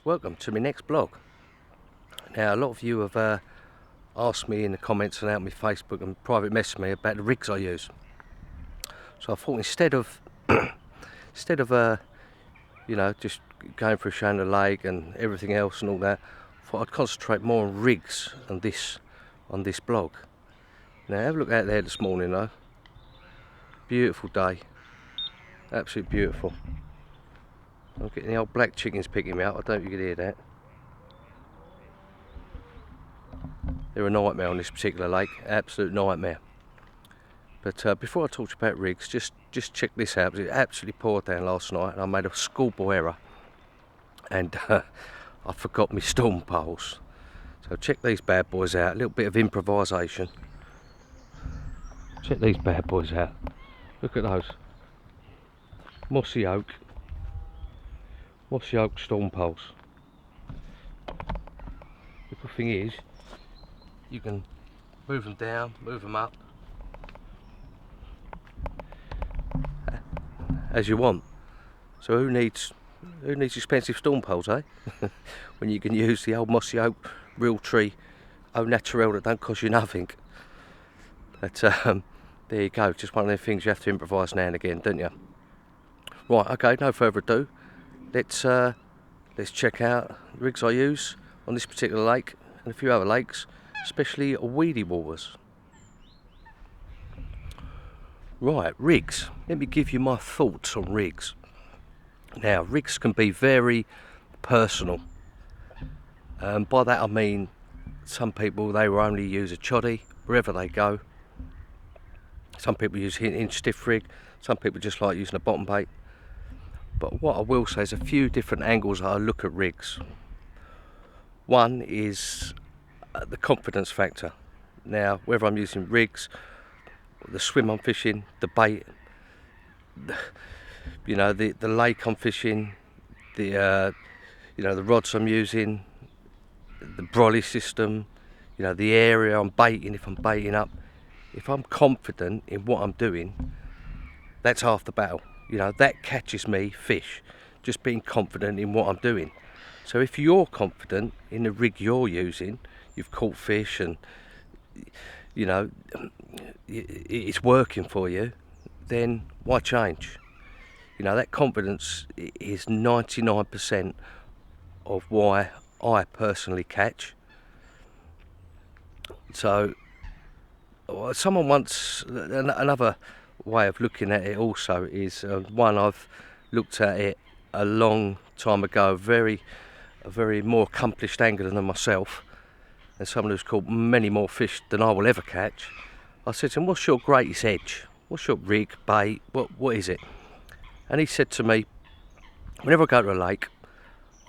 Welcome to my next blog. Now, a lot of you have asked me in the comments and out on my Facebook and private messaged me about the rigs I use. So I thought instead of just going for a show in the lake and everything else and all that, I thought I'd concentrate more on rigs on this blog. Now have a look out there this morning though. Beautiful day, absolutely beautiful. I'm getting the old black chickens picking me up. I don't know if you can hear that. They're a nightmare on this particular lake, absolute nightmare. But before I talk to you about rigs, just check this out. It absolutely poured down last night and I made a schoolboy error and I forgot my storm poles. So check these bad boys out, a little bit of improvisation. Check these bad boys out. Look at those. Mossy oak storm poles. The good thing is you can move them down, move them up as you want. So who needs expensive storm poles, eh? When you can use the old mossy oak real tree au naturel that don't cost you nothing. But there you go, just one of the things you have to improvise now and again, don't you? Right, okay, no further ado. Let's check out the rigs I use on this particular lake and a few other lakes, especially weedy waters. Right, rigs. Let me give you my thoughts on rigs. Now, rigs can be very personal. By that I mean some people, they will only use a choddy wherever they go. Some people use inch stiff rig, some people just like using a bottom bait. But what I will say is a few different angles that I look at rigs. One is the confidence factor. Now, whether I'm using rigs, the swim I'm fishing, the bait, the lake I'm fishing, the rods I'm using, the brolly system, the area I'm baiting, if I'm baiting up. If I'm confident in what I'm doing, that's half the battle. That catches me fish, just being confident in what I'm doing. So if you're confident in the rig you're using, you've caught fish and it's working for you, then why change? That confidence is 99% of why I personally catch. So someone once, another way of looking at it also is one I've looked at it a long time ago, a very more accomplished angler than myself, and someone who's caught many more fish than I will ever catch. I said to him, what's your greatest edge? What's your rig, bait, what is it? And he said to me, whenever I go to a lake,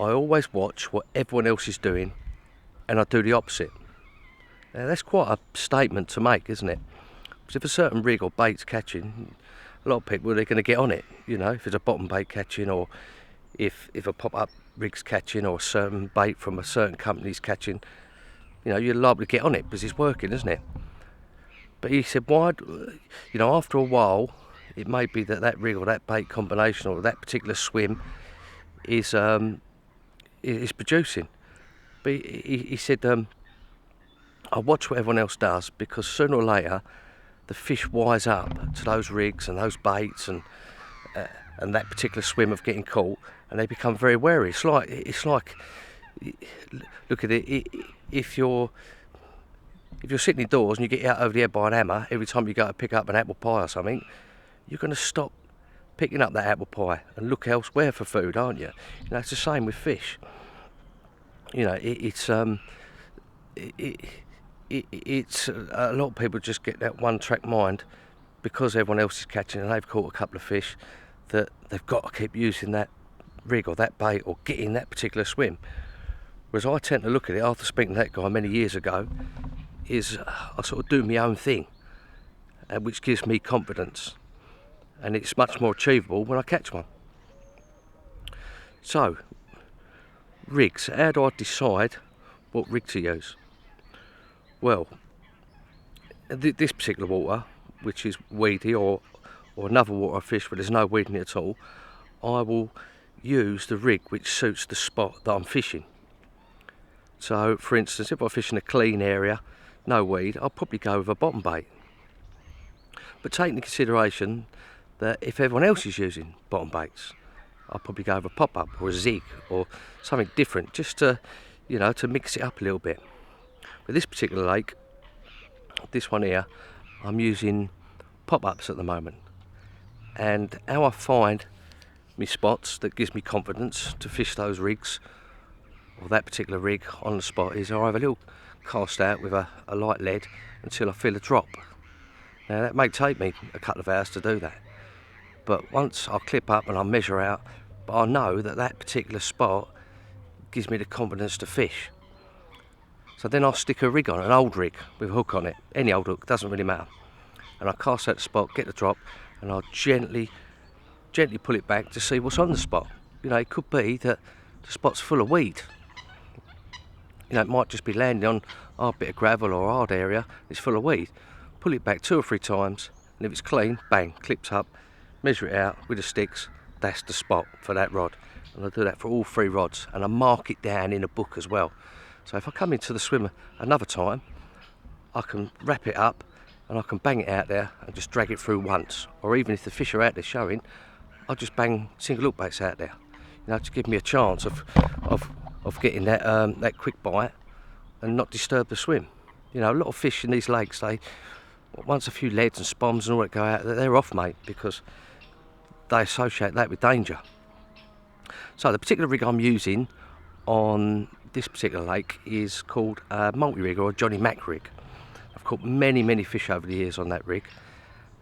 I always watch what everyone else is doing and I do the opposite. Now that's quite a statement to make, isn't it? Because if a certain rig or bait's catching, a lot of people, they're going to get on it. If it's a bottom bait catching, or if a pop-up rig's catching, or a certain bait from a certain company's catching, you're liable to get on it because it's working, isn't it? But he said, why? After a while, it may be that rig or that bait combination or that particular swim is producing. But he said, I watch what everyone else does because sooner or later the fish wise up to those rigs and those baits and that particular swim of getting caught, and they become very wary. It's like look at it. If you're sitting indoors and you get out over the head by an hammer every time you go to pick up an apple pie or something, you're going to stop picking up that apple pie and look elsewhere for food, aren't you? It's the same with fish. It's a lot of people just get that one-track mind because everyone else is catching and they've caught a couple of fish, that they've got to keep using that rig or that bait or getting that particular swim. Whereas I tend to look at it, after speaking to that guy many years ago, is I sort of do my own thing, which gives me confidence, and it's much more achievable when I catch one. So, rigs. How do I decide what rig to use? Well, this particular water, which is weedy, or another water I fish where there's no weed in it at all, I will use the rig which suits the spot that I'm fishing. So for instance, if I'm fishing a clean area, no weed, I'll probably go with a bottom bait. But take into consideration that if everyone else is using bottom baits, I'll probably go with a pop-up or a zig or something different, just to, you know, to mix it up a little bit. With this particular lake, this one here, I'm using pop-ups at the moment. And how I find my spots that gives me confidence to fish those rigs, or that particular rig on the spot, is I have a little cast out with a light lead until I feel a drop. Now that may take me a couple of hours to do that, but once I clip up and I measure out, but I know that that particular spot gives me the confidence to fish. So then I'll stick a rig on, an old rig with a hook on it, any old hook, doesn't really matter. And I cast out the spot, get the drop, and I'll gently pull it back to see what's on the spot. You know, it could be that the spot's full of weed. You know, it might just be landing on a hard bit of gravel or a hard area, it's full of weed. Pull it back 2 or 3 times, and if it's clean, bang, clips up, measure it out with the sticks, that's the spot for that rod. And I do that for all 3 rods, and I mark it down in a book as well. So if I come into the swim another time, I can wrap it up and I can bang it out there and just drag it through once. Or even if the fish are out there showing, I'll just bang single hook baits out there, you know, to give me a chance of getting that quick bite and not disturb the swim. You know, a lot of fish in these lakes, they, once a few leads and spoms and all that go out, they're off, mate, because they associate that with danger. So the particular rig I'm using on this particular lake is called a multi-rig, or a Johnny Mac rig. I've caught many fish over the years on that rig,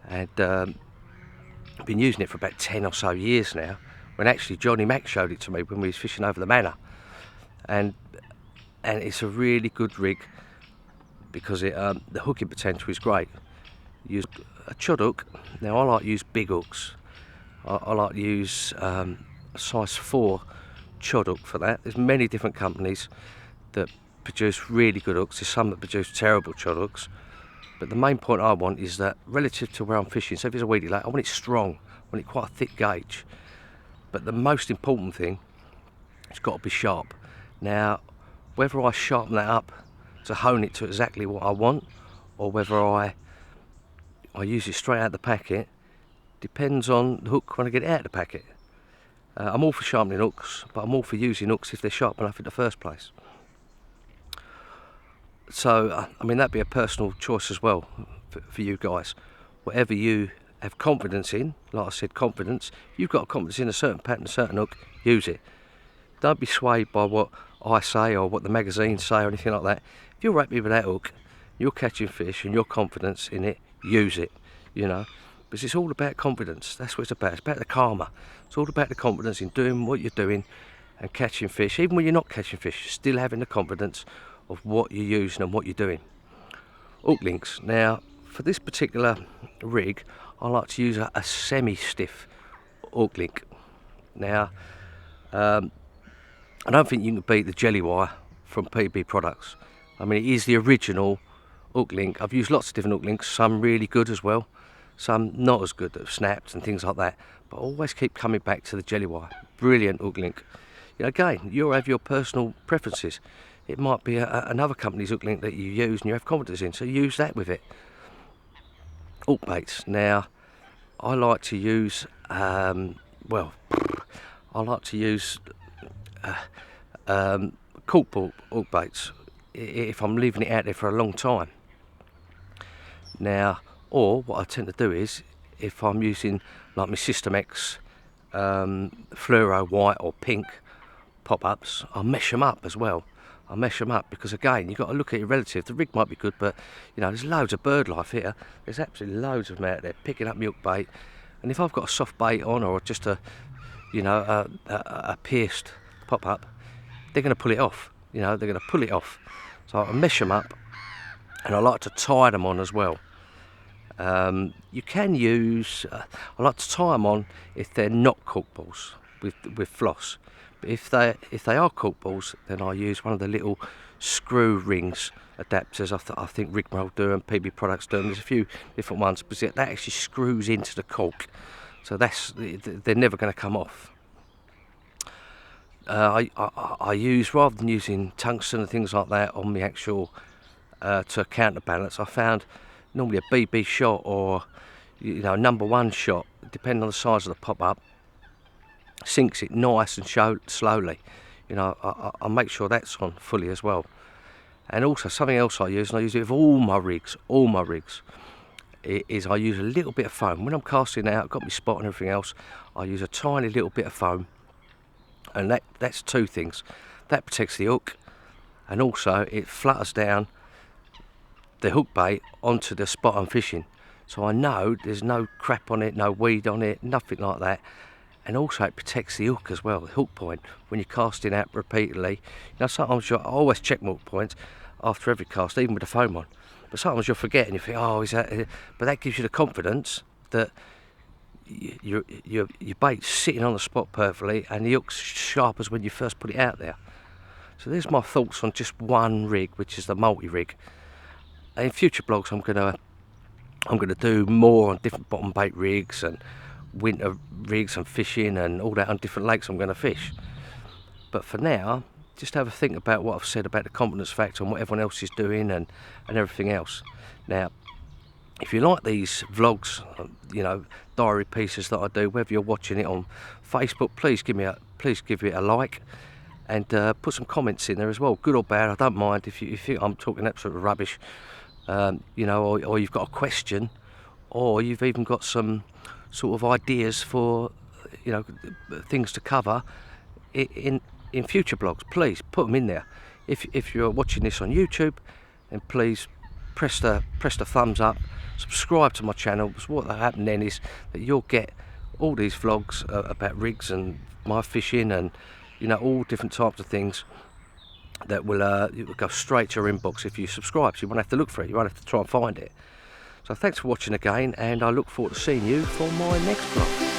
and I've been using it for about 10 or so years now, when actually Johnny Mac showed it to me when we was fishing over the manor. And it's a really good rig because the hooking potential is great. Use a chod hook. Now I like to use big hooks. I like to use a size 4 chod hook for that. There's many different companies that produce really good hooks. There's some that produce terrible chod hooks. But the main point I want is that relative to where I'm fishing, so if it's a weedy lake, I want it strong. I want it quite a thick gauge. But the most important thing, it's got to be sharp. Now, whether I sharpen that up to hone it to exactly what I want, or whether I use it straight out of the packet, depends on the hook when I get it out of the packet. I'm all for sharpening hooks, but I'm all for using hooks if they're sharp enough in the first place. So, I mean, that'd be a personal choice as well for you guys. Whatever you have confidence in, like I said, confidence, you've got confidence in a certain pattern, a certain hook, use it. Don't be swayed by what I say or what the magazines say or anything like that. If you're happy with that hook, you're catching fish and your confidence in it, use it, you know. Because it's all about confidence. That's what it's about. It's about the karma. It's all about the confidence in doing what you're doing and catching fish. Even when you're not catching fish, you're still having the confidence of what you're using and what you're doing. Hook links. Now, for this particular rig, I like to use a semi-stiff hook link. Now, I don't think you can beat the jelly wire from PB products. I mean, it is the original hook link. I've used lots of different hook links, some really good as well, some not as good that have snapped and things like that, but I always keep coming back to the jelly wire. Brilliant hook link. You know, again, you'll have your personal preferences. It might be another company's hook link that you use and you have confidence in, so use that with it. Hook baits. Now, I like to use, cork hook baits if I'm leaving it out there for a long time. Now, or what I tend to do is, if I'm using like my System X fluoro white or pink pop-ups, I'll mesh them up as well. I'll mesh them up because, again, you've got to look at it relative. The rig might be good, but you know, there's loads of bird life here. There's absolutely loads of them out there picking up milk bait, and if I've got a soft bait on or just a pierced pop-up, they're going to pull it off. You know, they're going to pull it off. So I mesh them up, and I like to tie them on as well. You can use, I like to tie them on if they're not cork balls with floss. But if they are cork balls, then I use one of the little screw rings adapters. I think Rigmarole do and PB Products do them. There's a few different ones, but that actually screws into the cork, so they're never going to come off. I use, rather than using tungsten and things like that on the actual to counterbalance, I found normally a BB shot or number one shot, depending on the size of the pop-up, sinks it nice and slowly. I make sure that's on fully as well. And also something else I use, and I use it with all my rigs, is I use a little bit of foam. When I'm casting out, got my spot and everything else, I use a tiny little bit of foam, and that's two things. That protects the hook, and also it flutters down the hook bait onto the spot I'm fishing. So I know there's no crap on it, no weed on it, nothing like that. And also it protects the hook as well, the hook point, when you're casting out repeatedly. Sometimes I always check my hook points after every cast, even with the foam on. But sometimes you'll forget and you think, oh, is that? But that gives you the confidence that your bait's sitting on the spot perfectly and the hook's sharp as when you first put it out there. So there's my thoughts on just one rig, which is the multi-rig. And in future blogs, I'm gonna do more on different bottom bait rigs and winter rigs and fishing and all that on different lakes I'm going to fish. But for now, just have a think about what I've said about the confidence factor and what everyone else is doing and everything else. Now, if you like these vlogs, diary pieces that I do, whether you're watching it on Facebook, please give it a like and put some comments in there as well, good or bad. I don't mind if you think I'm talking absolute rubbish, or you've got a question, or you've even got some sort of ideas for things to cover in future blogs. Please put them in there. If you're watching this on YouTube, then please press the thumbs up, subscribe to my channel, because what will happen then is that you'll get all these vlogs about rigs and my fishing and all different types of things that will go straight to your inbox if you subscribe, so you won't have to look for it, you won't have to try and find it. So thanks for watching again, and I look forward to seeing you for my next vlog.